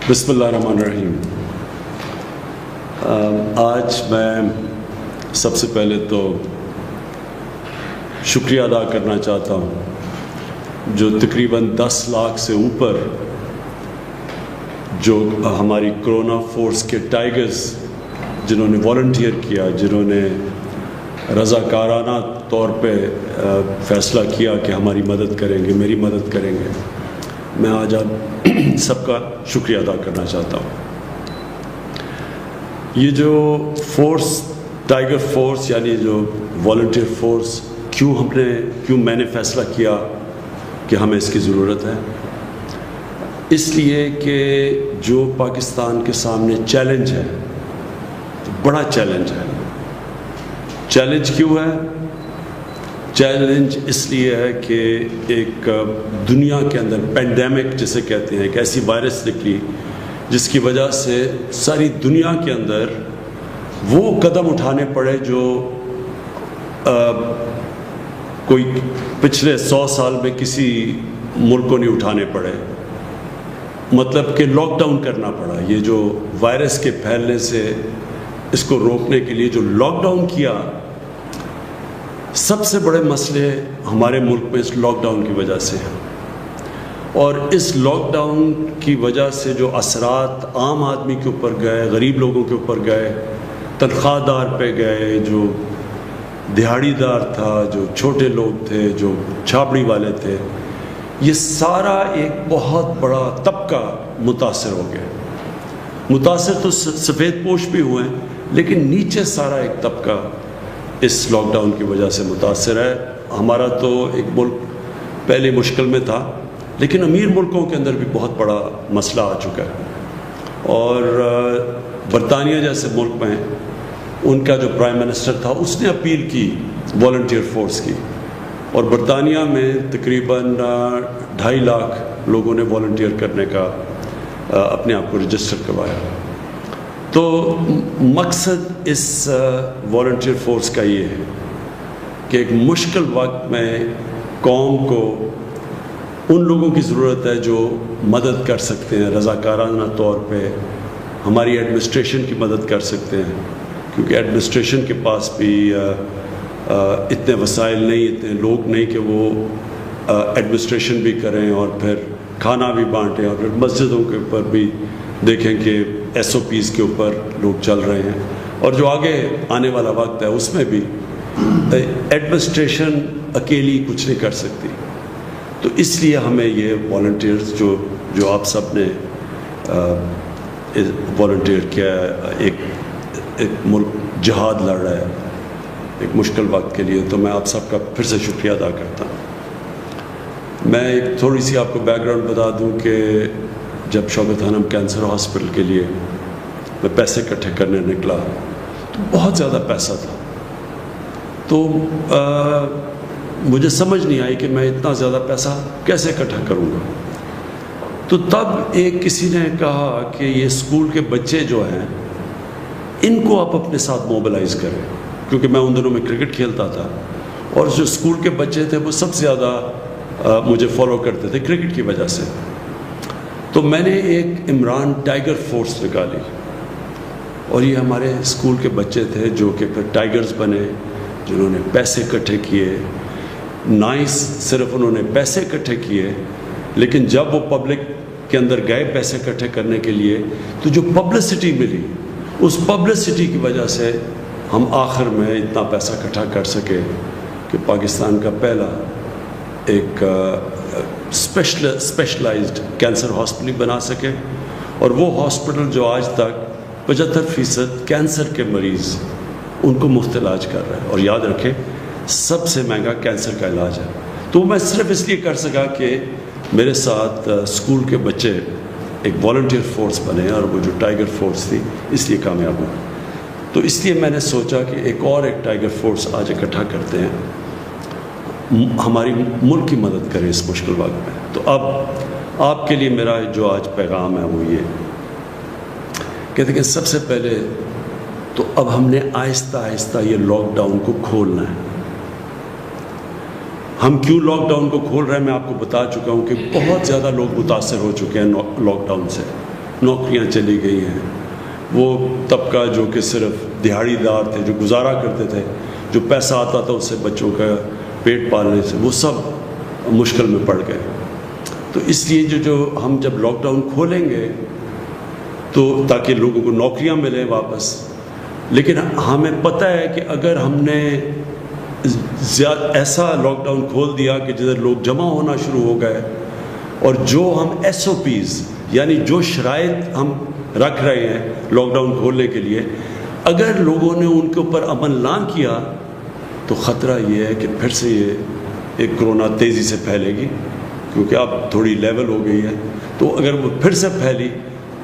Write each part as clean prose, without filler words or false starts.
بسم اللہ الرحمن الرحیم۔ آج میں سب سے پہلے تو شکریہ ادا کرنا چاہتا ہوں جو تقریباً 10 لاکھ سے اوپر جو ہماری کرونا فورس کے ٹائیگرز جنہوں نے والنٹیئر کیا، جنہوں نے رضاکارانہ طور پہ فیصلہ کیا کہ ہماری مدد کریں گے، میری مدد کریں گے، میں آج آپ سب کا شکریہ ادا کرنا چاہتا ہوں۔ یہ جو فورس، ٹائیگر فورس یعنی جو والنٹیئر فورس، کیوں میں نے فیصلہ کیا کہ ہمیں اس کی ضرورت ہے؟ اس لیے کہ جو پاکستان کے سامنے چیلنج ہے، بڑا چیلنج ہے۔ چیلنج کیوں ہے؟ چیلنج اس لیے ہے کہ ایک دنیا کے اندر پینڈیمک جسے کہتے ہیں، ایک ایسی وائرس نکلی جس کی وجہ سے ساری دنیا کے اندر وہ قدم اٹھانے پڑے جو کوئی پچھلے 100 سال میں کسی ملک کو نہیں اٹھانے پڑے۔ مطلب کہ لاک ڈاؤن کرنا پڑا۔ یہ جو وائرس کے پھیلنے سے اس کو روکنے کے لیے جو لاک ڈاؤن کیا، سب سے بڑے مسئلے ہمارے ملک میں اس لاک ڈاؤن کی وجہ سے ہیں، اور اس لاک ڈاؤن کی وجہ سے جو اثرات عام آدمی کے اوپر گئے، غریب لوگوں کے اوپر گئے، تنخواہ دار پہ گئے، جو دہاڑی دار تھا، جو چھوٹے لوگ تھے، جو چھاپڑی والے تھے، یہ سارا ایک بہت بڑا طبقہ متاثر ہو گیا۔ متاثر تو سفید پوش بھی ہوئے ہیں، لیکن نیچے سارا ایک طبقہ اس لاک ڈاؤن کی وجہ سے متاثر ہے۔ ہمارا تو ایک ملک پہلے مشکل میں تھا، لیکن امیر ملکوں کے اندر بھی بہت بڑا مسئلہ آ چکا ہے، اور برطانیہ جیسے ملک میں ان کا جو پرائم منسٹر تھا اس نے اپیل کی والنٹیئر فورس کی، اور برطانیہ میں تقریباً 2.5 لاکھ لوگوں نے والنٹیئر کرنے کا اپنے آپ کو رجسٹر کروایا۔ تو مقصد اس والنٹیئر فورس کا یہ ہے کہ ایک مشکل وقت میں قوم کو ان لوگوں کی ضرورت ہے جو مدد کر سکتے ہیں، رضاکارانہ طور پہ ہماری ایڈمنسٹریشن کی مدد کر سکتے ہیں، کیونکہ ایڈمنسٹریشن کے پاس بھی اتنے وسائل نہیں، اتنے لوگ نہیں کہ وہ ایڈمنسٹریشن بھی کریں اور پھر کھانا بھی بانٹیں، اور پھر مسجدوں کے اوپر بھی دیکھیں کہ SOPs کے اوپر لوگ چل رہے ہیں، اور جو آگے آنے والا وقت ہے اس میں بھی ایڈمنسٹریشن اکیلی کچھ نہیں کر سکتی۔ تو اس لیے ہمیں یہ والنٹیئرز جو آپ سب نے والنٹیئر کیا ہے، ایک ملک جہاد لڑ رہا ہے ایک مشکل وقت کے لیے، تو میں آپ سب کا پھر سے شکریہ ادا کرتا ہوں۔ میں ایک تھوڑی سی آپ کو بیک گراؤنڈ بتا دوں کہ جب شوکت خانم کینسر ہاسپٹل کے لیے میں پیسے اکٹھے کرنے نکلا تو بہت زیادہ پیسہ تھا، تو مجھے سمجھ نہیں آئی کہ میں اتنا زیادہ پیسہ کیسے اکٹھا کروں گا۔ تو تب ایک کسی نے کہا کہ یہ اسکول کے بچے جو ہیں ان کو آپ اپنے ساتھ موبلائز کریں، کیونکہ میں ان دنوں میں کرکٹ کھیلتا تھا، اور جو اسکول کے بچے تھے وہ سب سے زیادہ مجھے فالو کرتے تھے کرکٹ کی وجہ سے۔ تو میں نے ایک عمران ٹائیگر فورس نکالی، اور یہ ہمارے اسکول کے بچے تھے جو کہ پھر ٹائیگرز بنے، جنہوں نے پیسے اکٹھے کیے۔ صرف انہوں نے پیسے اکٹھے کیے، لیکن جب وہ پبلک کے اندر گئے پیسے اکٹھے کرنے کے لیے، تو جو پبلسٹی ملی، اس پبلسٹی کی وجہ سے ہم آخر میں اتنا پیسہ اکٹھا کر سکے کہ پاکستان کا پہلا ایک اسپیشلائزڈ کینسر ہاسپٹل بنا سکے، اور وہ ہاسپٹل جو آج تک 75% کینسر کے مریض ان کو مفت علاج کر رہا ہے، اور یاد رکھیں سب سے مہنگا کینسر کا علاج ہے۔ تو میں صرف اس لیے کر سکا کہ میرے ساتھ اسکول کے بچے ایک والنٹیئر فورس بنے، اور وہ جو ٹائیگر فورس تھی اس لیے کامیاب ہوا۔ تو اس لیے میں نے سوچا کہ ایک ٹائیگر فورس آج اکٹھا کرتے ہیں، ہماری ملک کی مدد کریں اس مشکل وقت میں۔ تو اب آپ کے لیے میرا جو آج پیغام ہے وہ یہ کہ دیکھیں، سب سے پہلے تو اب ہم نے آہستہ آہستہ یہ لاک ڈاؤن کو کھولنا ہے۔ ہم کیوں لاک ڈاؤن کو کھول رہے ہیں میں آپ کو بتا چکا ہوں کہ بہت زیادہ لوگ متاثر ہو چکے ہیں لاک ڈاؤن سے۔ نوکریاں چلی گئی ہیں، وہ طبقہ جو کہ صرف دیہڑی دار تھے، جو گزارا کرتے تھے، جو پیسہ آتا تھا اس سے بچوں کا پیٹ پالنے سے، وہ سب مشکل میں پڑ گئے۔ تو اس لیے جو ہم جب لاک ڈاؤن کھولیں گے تو تاکہ لوگوں کو نوکریاں ملیں واپس، لیکن ہمیں پتہ ہے کہ اگر ہم نے ایسا لاک ڈاؤن کھول دیا کہ جدھر لوگ جمع ہونا شروع ہو گئے، اور جو ہم ایس او پیز یعنی جو شرائط ہم رکھ رہے ہیں لاک ڈاؤن کھولنے کے لیے، اگر لوگوں نے ان کے اوپر عمل نہ کیا تو خطرہ یہ ہے کہ پھر سے یہ ایک کرونا تیزی سے پھیلے گی، کیونکہ اب تھوڑی لیول ہو گئی ہے۔ تو اگر وہ پھر سے پھیلی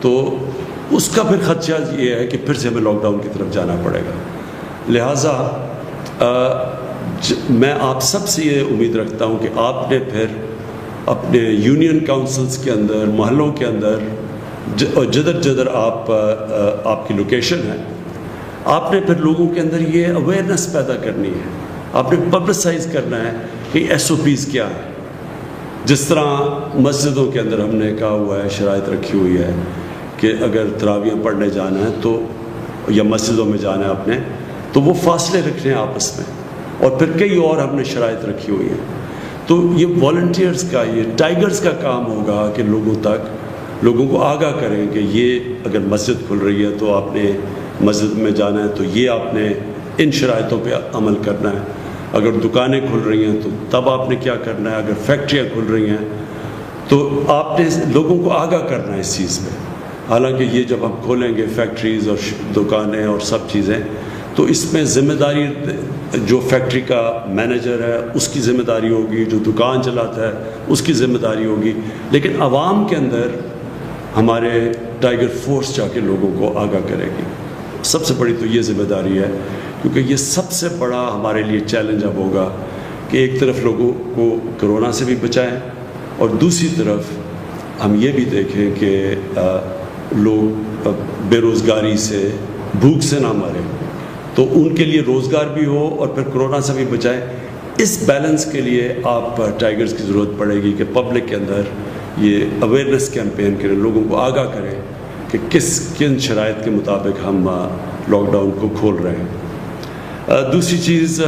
تو اس کا پھر خدشہ یہ ہے کہ پھر سے ہمیں لاک ڈاؤن کی طرف جانا پڑے گا۔ لہٰذا میں آپ سب سے یہ امید رکھتا ہوں کہ آپ نے پھر اپنے یونین کاؤنسلز کے اندر، محلوں کے اندر، جدھر جدھر آپ کی لوکیشن ہے، آپ نے پھر لوگوں کے اندر یہ اویئرنیس پیدا کرنی ہے، آپ نے پبلسائز کرنا ہے کہ ایس او پیز کیا ہے۔ جس طرح مسجدوں کے اندر ہم نے کہا ہوا ہے، شرائط رکھی ہوئی ہے کہ اگر تراویح پڑھنے جانا ہے تو یا مسجدوں میں جانا ہے اپنے، تو وہ فاصلے رکھنے ہیں آپس میں، اور پھر کئی اور ہم نے شرائط رکھی ہوئی ہیں۔ تو یہ والنٹیئرز کا، یہ ٹائیگرز کا کام ہوگا کہ لوگوں کو آگاہ کریں کہ یہ اگر مسجد کھل رہی ہے تو آپ نے مسجد میں جانا ہے تو یہ آپ نے ان شرائطوں پہ عمل کرنا ہے، اگر دکانیں کھل رہی ہیں تو تب آپ نے کیا کرنا ہے، اگر فیکٹریاں کھل رہی ہیں تو آپ نے لوگوں کو آگاہ کرنا ہے اس چیز پہ۔ حالانکہ یہ جب ہم کھولیں گے فیکٹریز اور دکانیں اور سب چیزیں، تو اس میں ذمہ داری جو فیکٹری کا مینیجر ہے اس کی ذمہ داری ہوگی، جو دکان چلاتا ہے اس کی ذمہ داری ہوگی، لیکن عوام کے اندر ہمارے ٹائیگر فورس جا کے لوگوں کو آگاہ کرے گی۔ سب سے بڑی تو یہ ذمہ داری ہے، کیونکہ یہ سب سے بڑا ہمارے لیے چیلنج اب ہوگا کہ ایک طرف لوگوں کو کرونا سے بھی بچائیں، اور دوسری طرف ہم یہ بھی دیکھیں کہ لوگ بے روزگاری سے، بھوک سے نہ مریں، تو ان کے لیے روزگار بھی ہو اور پھر کرونا سے بھی بچائیں۔ اس بیلنس کے لیے آپ ٹائیگرز کی ضرورت پڑے گی کہ پبلک کے اندر یہ اویئرنیس کیمپین کریں، لوگوں کو آگاہ کریں کہ کن شرائط کے مطابق ہم لاک ڈاؤن کو کھول رہے ہیں۔ دوسری چیز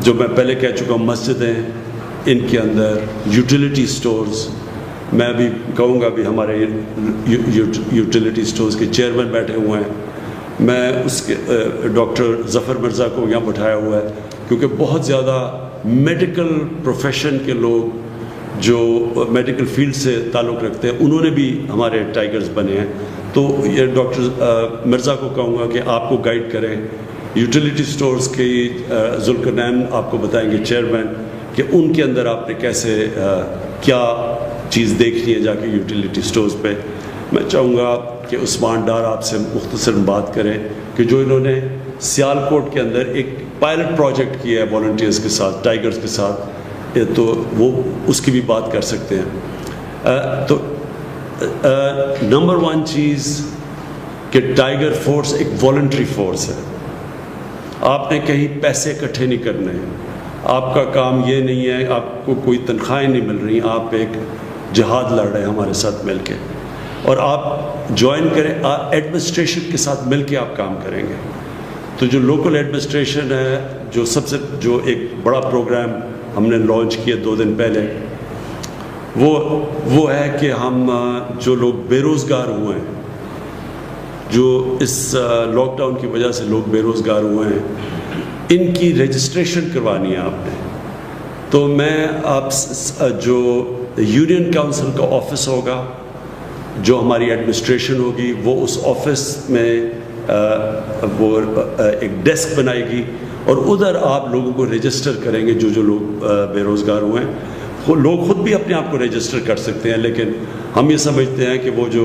جو میں پہلے کہہ چکا ہوں، مسجدیں، ان کے اندر یوٹیلیٹی سٹورز، میں بھی کہوں گا بھی ہمارے یوٹیلیٹی سٹورز کے چیئرمین بیٹھے ہوئے ہیں، میں اس کے ڈاکٹر ظفر مرزا کو یہاں بٹھایا ہوا ہے، کیونکہ بہت زیادہ میڈیکل پروفیشن کے لوگ جو میڈیکل فیلڈ سے تعلق رکھتے ہیں، انہوں نے بھی ہمارے ٹائیگرز بنے ہیں۔ تو یہ ڈاکٹر مرزا کو کہوں گا کہ آپ کو گائیڈ کریں، یوٹیلیٹی سٹورز کی ذوالقرنین آپ کو بتائیں گے چیئرمین، کہ ان کے اندر آپ نے کیسے کیا چیز دیکھنی ہے جا کے یوٹیلیٹی سٹورز پہ۔ میں چاہوں گا کہ عثمان ڈار آپ سے مختصر بات کریں کہ جو انہوں نے سیالکوٹ کے اندر ایک پائلٹ پروجیکٹ کیا ہے والنٹیئرز کے ساتھ، ٹائیگرز کے ساتھ، تو وہ اس کی بھی بات کر سکتے ہیں۔ تو نمبر 1 چیز کہ ٹائیگر فورس ایک والنٹری فورس ہے، آپ نے کہیں پیسے اکٹھے نہیں کرنے ہیں، آپ کا کام یہ نہیں ہے، آپ کو کوئی تنخواہیں نہیں مل رہی، آپ ایک جہاد لڑ رہے ہیں ہمارے ساتھ مل کے، اور آپ جوائن کریں، ایڈمنسٹریشن کے ساتھ مل کے آپ کام کریں گے۔ تو جو لوکل ایڈمنسٹریشن ہے، جو ایک بڑا پروگرام ہم نے لانچ کیا 2 دن پہلے، وہ ہے کہ ہم جو لوگ بے روزگار ہوئے ہیں، جو اس لاک ڈاؤن کی وجہ سے لوگ بے روزگار ہوئے ہیں، ان کی رجسٹریشن کروانی ہے آپ نے۔ تو میں آپ جو یونین کاؤنسل کا آفس ہوگا، جو ہماری ایڈمنسٹریشن ہوگی، وہ اس آفس میں وہ ایک ڈیسک بنائے گی، اور ادھر آپ لوگوں کو رجسٹر کریں گے، جو لوگ بے روزگار ہوئے ہیں۔ لوگ خود بھی اپنے آپ کو رجسٹر کر سکتے ہیں، لیکن ہم یہ سمجھتے ہیں کہ وہ جو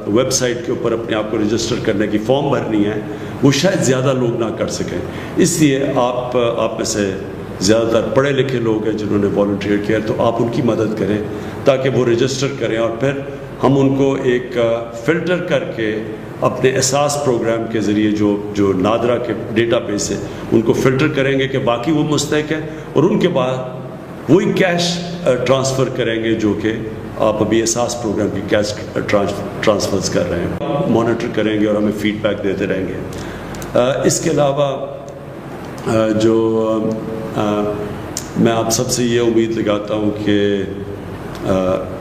ویب سائٹ کے اوپر اپنے آپ کو رجسٹر کرنے کی فارم بھرنی ہے، وہ شاید زیادہ لوگ نہ کر سکیں، اس لیے آپ میں سے زیادہ تر پڑھے لکھے لوگ ہیں جنہوں نے والنٹیئر کیا، تو آپ ان کی مدد کریں تاکہ وہ رجسٹر کریں، اور پھر ہم ان کو ایک فلٹر کر کے اپنے احساس پروگرام کے ذریعے جو نادرا کے ڈیٹا بیس ہے، ان کو فلٹر کریں گے کہ باقی وہ مستحق ہیں، اور ان کے بعد وہی کیش ٹرانسفر کریں گے جو کہ آپ ابھی احساس پروگرام کی کیش ٹرانسفرز کر رہے ہیں، مانیٹر کریں گے اور ہمیں فیڈ بیک دیتے رہیں گے۔ اس کے علاوہ جو میں آپ سب سے یہ امید لگاتا ہوں کہ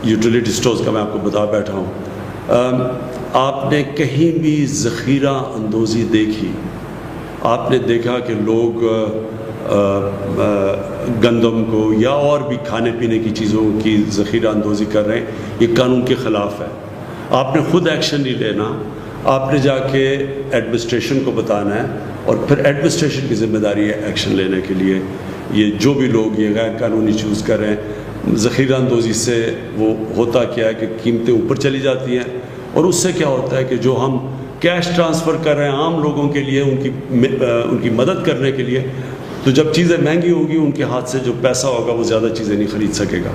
یوٹیلیٹی سٹورز کا میں آپ کو بتا بیٹھا ہوں، آپ نے کہیں بھی ذخیرہ اندوزی دیکھی؟ آپ نے دیکھا کہ لوگ گندم کو یا اور بھی کھانے پینے کی چیزوں کی ذخیرہ اندوزی کر رہے ہیں؟ یہ قانون کے خلاف ہے۔ آپ نے خود ایکشن نہیں لینا، آپ نے جا کے ایڈمنسٹریشن کو بتانا ہے، اور پھر ایڈمنسٹریشن کی ذمہ داری ہے ایکشن لینے کے لیے۔ یہ جو بھی لوگ یہ غیر قانونی چوز کر رہے ہیں، ذخیرہ اندوزی سے وہ ہوتا کیا ہے کہ قیمتیں اوپر چلی جاتی ہیں، اور اس سے کیا ہوتا ہے کہ جو ہم کیش ٹرانسفر کر رہے ہیں عام لوگوں کے لیے ان کی مدد کرنے کے لیے، تو جب چیزیں مہنگی ہوں گی ان کے ہاتھ سے جو پیسہ ہوگا وہ زیادہ چیزیں نہیں خرید سکے گا۔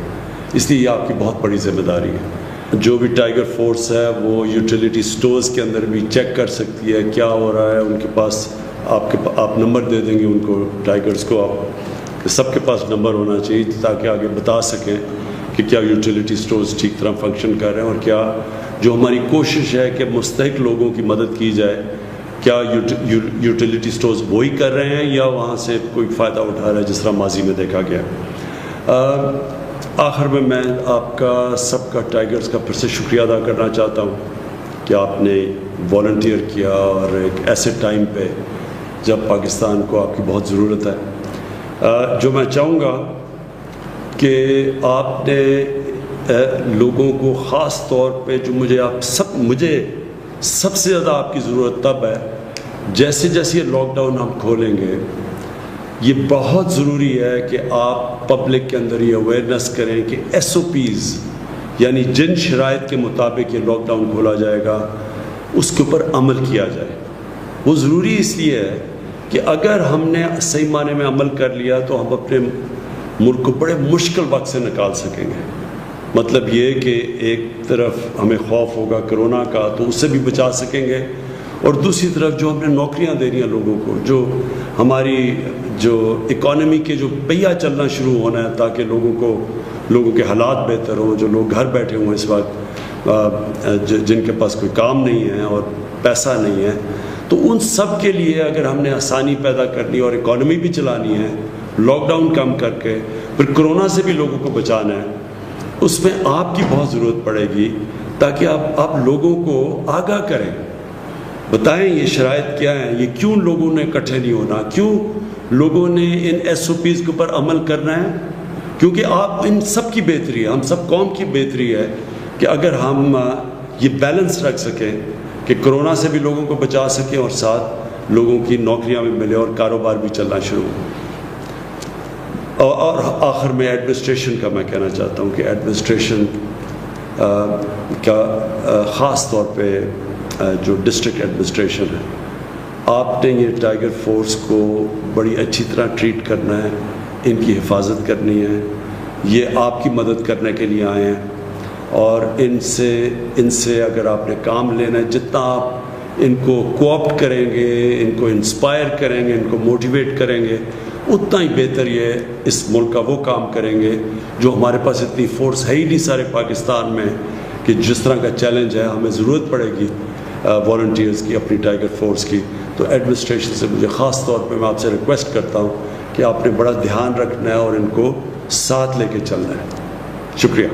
اس لیے یہ آپ کی بہت بڑی ذمہ داری ہے۔ جو بھی ٹائیگر فورس ہے وہ یوٹیلیٹی سٹورز کے اندر بھی چیک کر سکتی ہے کیا ہو رہا ہے۔ ان کے پاس آپ نمبر دے دیں گے ان کو، ٹائیگرز کو، کہ سب کے پاس نمبر ہونا چاہیے تاکہ آگے بتا سکیں کہ کیا یوٹیلیٹی سٹورز ٹھیک طرح فنکشن کر رہے ہیں، اور کیا جو ہماری کوشش ہے کہ مستحق لوگوں کی مدد کی جائے، کیا یوٹیلیٹی سٹورز وہی کر رہے ہیں یا وہاں سے کوئی فائدہ اٹھا رہا ہے جس طرح ماضی میں دیکھا گیا۔ آخر میں آپ کا سب کا ٹائیگرز کا پھر سے شکریہ ادا کرنا چاہتا ہوں کہ آپ نے والنٹیئر کیا، اور ایک ایسے ٹائم پہ جب پاکستان کو آپ کی بہت ضرورت ہے۔ جو میں چاہوں گا کہ آپ نے لوگوں کو خاص طور پہ جو مجھے سب سے زیادہ آپ کی ضرورت تب ہے جیسے جیسے یہ لاک ڈاؤن ہم کھولیں گے، یہ بہت ضروری ہے کہ آپ پبلک کے اندر یہ اویئرنیس کریں کہ ایس او پیز، یعنی جن شرائط کے مطابق یہ لاک ڈاؤن کھولا جائے گا اس کے اوپر عمل کیا جائے۔ وہ ضروری اس لیے ہے کہ اگر ہم نے صحیح معنی میں عمل کر لیا تو ہم اپنے ملک کو بڑے مشکل وقت سے نکال سکیں گے۔ مطلب یہ کہ ایک طرف ہمیں خوف ہوگا کرونا کا تو اس سے بھی بچا سکیں گے، اور دوسری طرف جو ہم نے نوکریاں دینی ہیں لوگوں کو، جو ہماری جو اکانومی کے جو پہیہ چلنا شروع ہونا ہے تاکہ لوگوں کے حالات بہتر ہوں، جو لوگ گھر بیٹھے ہوں اس وقت، جن کے پاس کوئی کام نہیں ہے اور پیسہ نہیں ہے، تو ان سب کے لیے اگر ہم نے آسانی پیدا کرنی اور اکانومی بھی چلانی ہے، لاک ڈاؤن کم کر کے پھر کرونا سے بھی لوگوں کو بچانا ہے، اس میں آپ کی بہت ضرورت پڑے گی تاکہ آپ لوگوں کو آگاہ کریں، بتائیں یہ شرائط کیا ہیں، یہ کیوں لوگوں نے اکٹھے نہیں ہونا، کیوں لوگوں نے ان ایس او پیز کے اوپر عمل کرنا ہے، کیونکہ آپ ان سب کی بہتری ہے، ہم سب قوم کی بہتری ہے کہ اگر ہم یہ بیلنس رکھ سکیں کہ کرونا سے بھی لوگوں کو بچا سکیں اور ساتھ لوگوں کی نوکریاں بھی ملے اور کاروبار بھی چلنا شروع ہو۔ اور آخر میں ایڈمنسٹریشن کا میں کہنا چاہتا ہوں کہ ایڈمنسٹریشن کا خاص طور پہ جو ڈسٹرکٹ ایڈمنسٹریشن ہے، آپ نے یہ ٹائیگر فورس کو بڑی اچھی طرح ٹریٹ کرنا ہے، ان کی حفاظت کرنی ہے، یہ آپ کی مدد کرنے کے لیے آئے ہیں، اور ان سے اگر آپ نے کام لینا ہے، جتنا آپ ان کو کوآپٹ کریں گے، ان کو انسپائر کریں گے، ان کو موٹیویٹ کریں گے، اتنا ہی بہتر یہ اس ملک کا وہ کام کریں گے جو ہمارے پاس اتنی فورس ہے ہی نہیں سارے پاکستان میں کہ جس طرح کا چیلنج ہے ہمیں ضرورت پڑے گی والنٹیئرز کی، اپنی ٹائیگر فورس کی۔ تو ایڈمنسٹریشن سے مجھے خاص طور پہ میں آپ سے ریکویسٹ کرتا ہوں کہ آپ نے بڑا دھیان رکھنا ہے اور ان کو ساتھ لے کے چلنا ہے۔ شکریہ۔